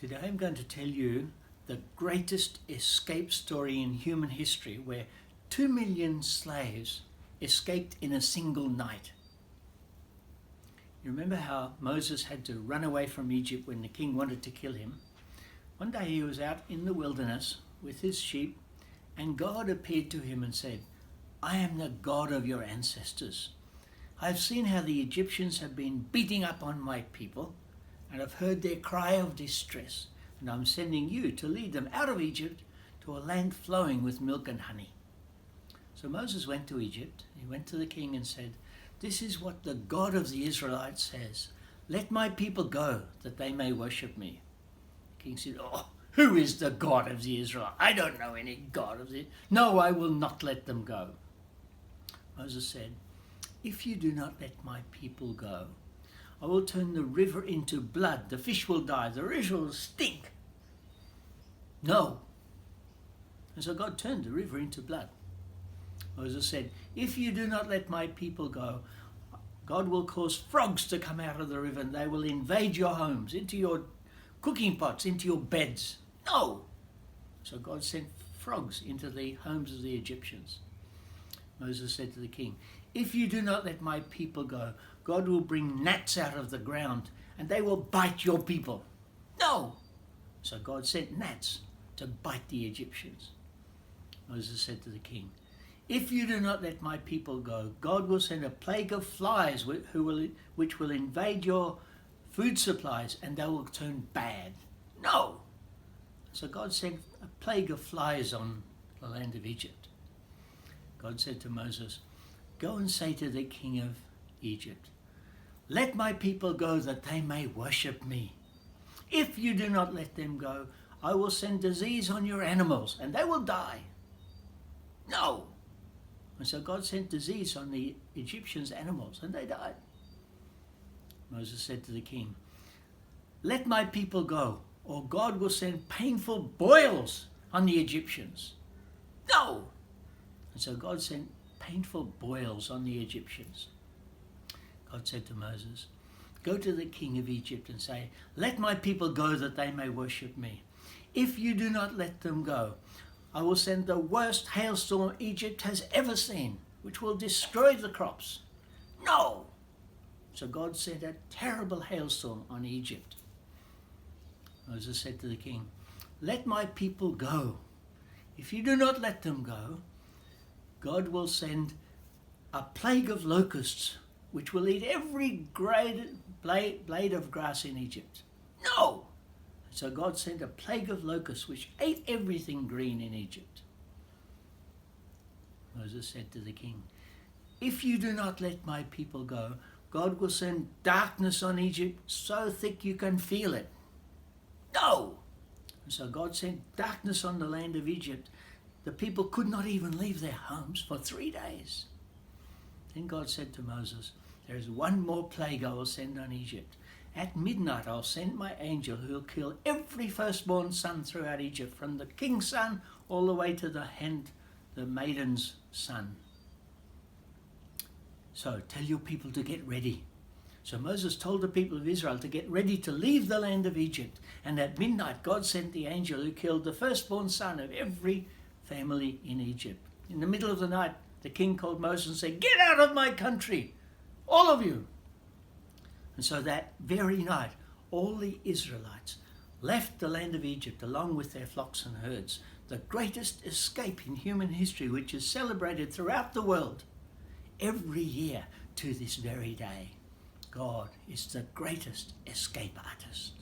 Today I'm going to tell you the greatest escape story in human history, where 2 million slaves escaped in a single night. You remember how Moses had to run away from Egypt when the king wanted to kill him? One day he was out in the wilderness with his sheep, and God appeared to him and said, "I am the God of your ancestors. I have seen how the Egyptians have been beating up on my people, and I've heard their cry of distress, and I'm sending you to lead them out of Egypt to a land flowing with milk and honey." So Moses went to Egypt. He went to the king and said, "This is what the God of the Israelites says. Let my people go, that they may worship me." The king said, "Oh, who is the God of the Israelites? I don't know any God of the... No, I will not let them go." Moses said, "If you do not let my people go, I will turn the river into blood. The fish will die. The river will stink." No. And so God turned the river into blood. Moses said, "If you do not let my people go, God will cause frogs to come out of the river, and they will invade your homes, into your cooking pots, into your beds." No. So God sent frogs into the homes of the Egyptians. Moses said to the king, "If you do not let my people go, God will bring gnats out of the ground, and they will bite your people." No. So God sent gnats to bite the Egyptians. Moses said to the king, "If you do not let my people go, God will send a plague of flies which will invade your food supplies, and they will turn bad." No. So God sent a plague of flies on the land of Egypt. God said to Moses, "Go and say to the king of Egypt, let my people go, that they may worship me. If you do not let them go, I will send disease on your animals, and they will die." No. And so God sent disease on the Egyptians' animals, and they died. Moses said to the king, "Let my people go, or God will send painful boils on the Egyptians." No. And so God sent painful boils on the Egyptians. God said to Moses, "Go to the king of Egypt and say, let my people go, that they may worship me. If you do not let them go, I will send the worst hailstorm Egypt has ever seen, which will destroy the crops." No. So God sent a terrible hailstorm on Egypt. Moses said to the king, "Let my people go. If you do not let them go, God will send a plague of locusts, which will eat every blade of grass in Egypt." No. So God sent a plague of locusts, which ate everything green in Egypt. Moses said to the king, "If you do not let my people go, God will send darkness on Egypt so thick you can feel it." No. And so God sent darkness on the land of Egypt. The people could not even leave their homes for 3 days. Then God said to Moses, "There is one more plague I will send on Egypt. At midnight I'll send my angel, who will kill every firstborn son throughout Egypt, from the king's son all the way to the maiden's son. So tell your people to get ready." So Moses told the people of Israel to get ready to leave the land of Egypt. And at midnight God sent the angel who killed the firstborn son of every family in Egypt. In the middle of the night, the king called Moses and said, "Get out of my country, all of you." And so that very night, all the Israelites left the land of Egypt along with their flocks and herds. The greatest escape in human history, which is celebrated throughout the world every year to this very day. God is the greatest escape artist.